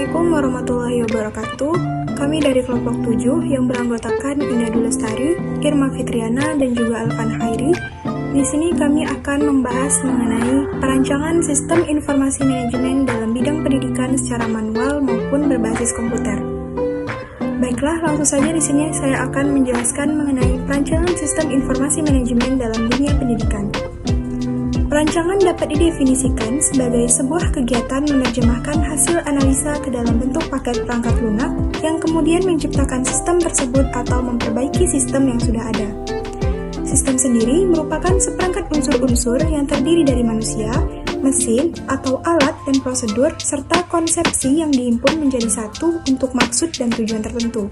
Assalamualaikum warahmatullahi wabarakatuh. Kami dari kelompok 7 yang beranggotakan Indah Dulestari, Irma Fitriana, dan juga Alvan Hairi. Di sini kami akan membahas mengenai perancangan sistem informasi manajemen dalam bidang pendidikan secara manual maupun berbasis komputer. Baiklah, langsung saja di sini saya akan menjelaskan mengenai perancangan sistem informasi manajemen dalam dunia pendidikan. Perancangan dapat didefinisikan sebagai sebuah kegiatan menerjemahkan hasil analisa ke dalam bentuk paket perangkat lunak yang kemudian menciptakan sistem tersebut atau memperbaiki sistem yang sudah ada. Sistem sendiri merupakan seperangkat unsur-unsur yang terdiri dari manusia, mesin, atau alat dan prosedur, serta konsepsi yang dihimpun menjadi satu untuk maksud dan tujuan tertentu.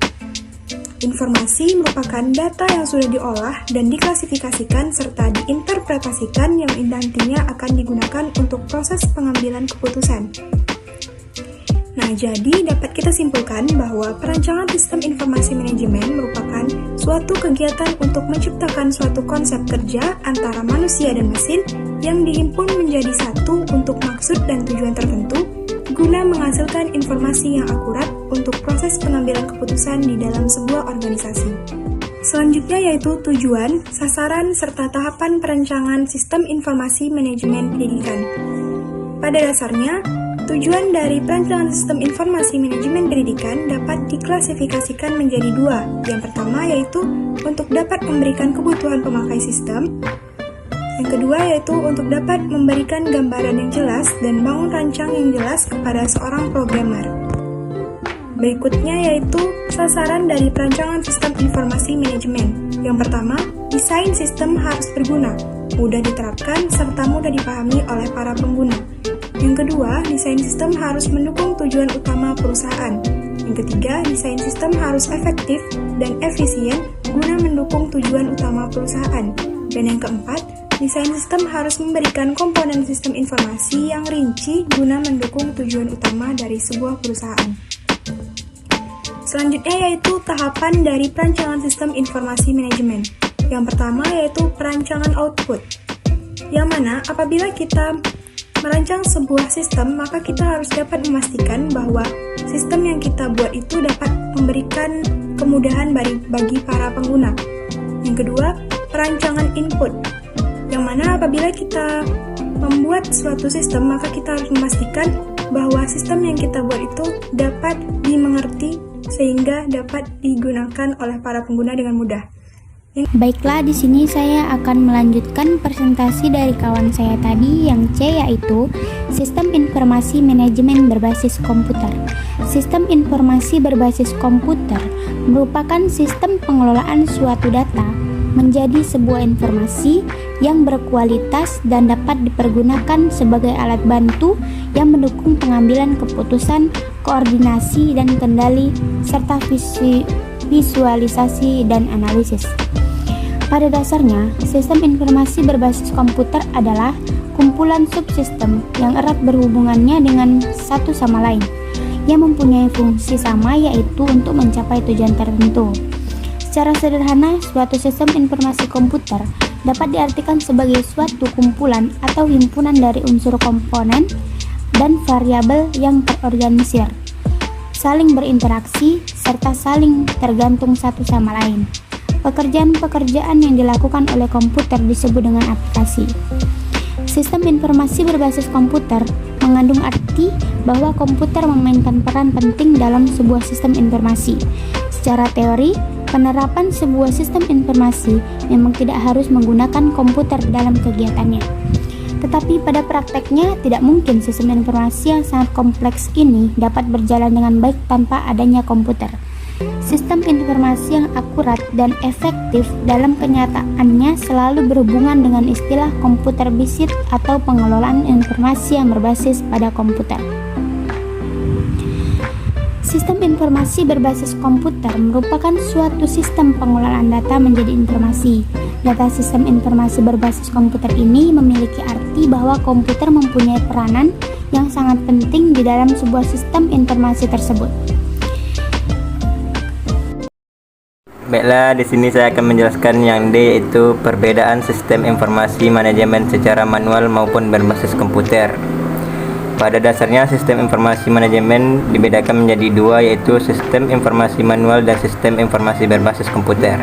Informasi merupakan data yang sudah diolah dan diklasifikasikan serta diinterpretasikan yang nantinya akan digunakan untuk proses pengambilan keputusan. Nah, jadi dapat kita simpulkan bahwa perancangan sistem informasi manajemen merupakan suatu kegiatan untuk menciptakan suatu konsep kerja antara manusia dan mesin yang dihimpun menjadi satu untuk maksud dan tujuan tertentu guna menghasilkan informasi yang akurat untuk proses pengambilan keputusan di dalam sebuah organisasi. Selanjutnya yaitu tujuan, sasaran, serta tahapan perancangan sistem informasi manajemen pendidikan. Pada dasarnya, tujuan dari perancangan sistem informasi manajemen pendidikan dapat diklasifikasikan menjadi dua. Yang pertama yaitu untuk dapat memberikan kebutuhan pemakai sistem. Yang kedua yaitu untuk dapat memberikan gambaran yang jelas dan bangun rancang yang jelas kepada seorang programmer. Berikutnya yaitu sasaran dari perancangan sistem informasi manajemen. Yang pertama, desain sistem harus berguna, mudah diterapkan, serta mudah dipahami oleh para pengguna. Yang kedua, desain sistem harus mendukung tujuan utama perusahaan. Yang ketiga, desain sistem harus efektif dan efisien guna mendukung tujuan utama perusahaan. Dan yang keempat, desain sistem harus memberikan komponen sistem informasi yang rinci guna mendukung tujuan utama dari sebuah perusahaan. Selanjutnya yaitu tahapan dari perancangan sistem informasi manajemen. Yang pertama yaitu perancangan output, yang mana apabila kita merancang sebuah sistem, maka kita harus dapat memastikan bahwa sistem yang kita buat itu dapat memberikan kemudahan bagi para pengguna. Yang kedua, perancangan input, yang mana apabila kita membuat suatu sistem, maka kita harus memastikan bahwa sistem yang kita buat itu dapat dimengerti sehingga dapat digunakan oleh para pengguna dengan mudah. Baiklah, di sini saya akan melanjutkan presentasi dari kawan saya tadi yang C, yaitu Sistem Informasi Manajemen Berbasis Komputer. Sistem informasi berbasis komputer merupakan sistem pengelolaan suatu data menjadi sebuah informasi yang berkualitas dan dapat dipergunakan sebagai alat bantu yang mendukung pengambilan keputusan, koordinasi dan kendali, serta visualisasi dan analisis. Pada dasarnya, sistem informasi berbasis komputer adalah kumpulan subsistem yang erat berhubungannya dengan satu sama lain, yang mempunyai fungsi sama, yaitu untuk mencapai tujuan tertentu. Secara sederhana, suatu sistem informasi komputer dapat diartikan sebagai suatu kumpulan atau himpunan dari unsur komponen dan variabel yang terorganisir, saling berinteraksi, serta saling tergantung satu sama lain. Pekerjaan-pekerjaan yang dilakukan oleh komputer disebut dengan aplikasi. Sistem informasi berbasis komputer mengandung arti bahwa komputer memainkan peran penting dalam sebuah sistem informasi. Secara teori, penerapan sebuah sistem informasi memang tidak harus menggunakan komputer dalam kegiatannya. Tetapi pada prakteknya tidak mungkin sistem informasi yang sangat kompleks ini dapat berjalan dengan baik tanpa adanya komputer. Sistem informasi yang akurat dan efektif dalam kenyataannya selalu berhubungan dengan istilah komputer visit atau pengelolaan informasi yang berbasis pada komputer. Sistem informasi berbasis komputer merupakan suatu sistem pengelolaan data menjadi informasi. Data sistem informasi berbasis komputer ini memiliki arti bahwa komputer mempunyai peranan yang sangat penting di dalam sebuah sistem informasi tersebut. Baiklah, di sini saya akan menjelaskan yang D, yaitu perbedaan sistem informasi manajemen secara manual maupun berbasis komputer. Pada dasarnya, sistem informasi manajemen dibedakan menjadi dua, yaitu sistem informasi manual dan sistem informasi berbasis komputer.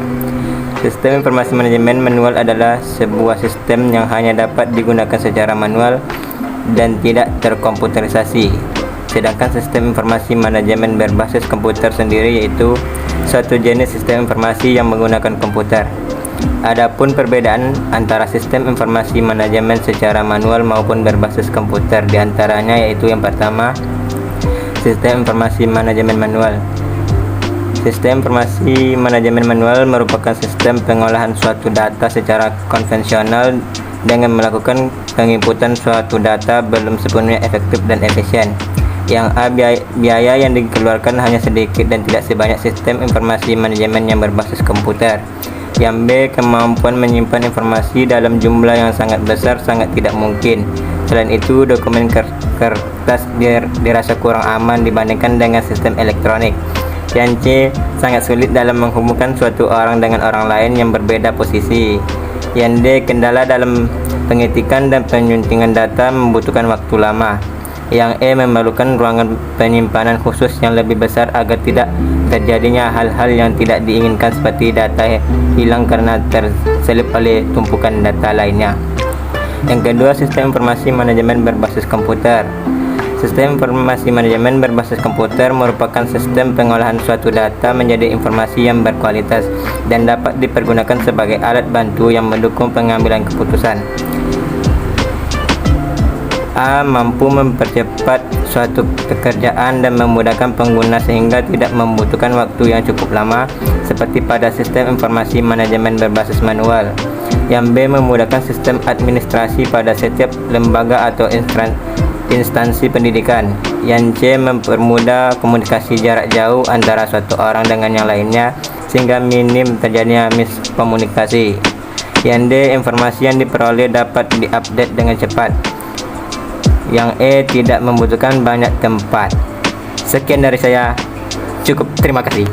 Sistem informasi manajemen manual adalah sebuah sistem yang hanya dapat digunakan secara manual dan tidak terkomputerisasi. Sedangkan sistem informasi manajemen berbasis komputer sendiri yaitu suatu jenis sistem informasi yang menggunakan komputer. Adapun perbedaan antara sistem informasi manajemen secara manual maupun berbasis komputer diantaranya yaitu yang pertama, sistem informasi manajemen manual. Sistem informasi manajemen manual merupakan sistem pengolahan suatu data secara konvensional dengan melakukan penginputan suatu data belum sepenuhnya efektif dan efisien. Yang A, biaya yang dikeluarkan hanya sedikit dan tidak sebanyak sistem informasi manajemen yang berbasis komputer. Yang B, kemampuan menyimpan informasi dalam jumlah yang sangat besar sangat tidak mungkin. Selain itu, dokumen kertas dirasa kurang aman dibandingkan dengan sistem elektronik. Yang C, sangat sulit dalam menghubungkan suatu orang dengan orang lain yang berbeda posisi. Yang D, kendala dalam pengetikan dan penyuntingan data membutuhkan waktu lama. Yang E, memerlukan ruangan penyimpanan khusus yang lebih besar agar tidak terjadinya hal-hal yang tidak diinginkan seperti data hilang karena terselip oleh tumpukan data lainnya. Yang kedua, sistem informasi manajemen berbasis komputer. Sistem informasi manajemen berbasis komputer merupakan sistem pengolahan suatu data menjadi informasi yang berkualitas dan dapat dipergunakan sebagai alat bantu yang mendukung pengambilan keputusan. A, mampu mempercepat suatu pekerjaan dan memudahkan pengguna sehingga tidak membutuhkan waktu yang cukup lama seperti pada sistem informasi manajemen berbasis manual. Yang B, memudahkan sistem administrasi pada setiap lembaga atau instansi pendidikan. Yang C, mempermudah komunikasi jarak jauh antara suatu orang dengan yang lainnya sehingga minim terjadinya miskomunikasi. Yang D, informasi yang diperoleh dapat diupdate dengan cepat. Yang E, tidak membutuhkan banyak tempat. Sekian dari saya, cukup, terima kasih.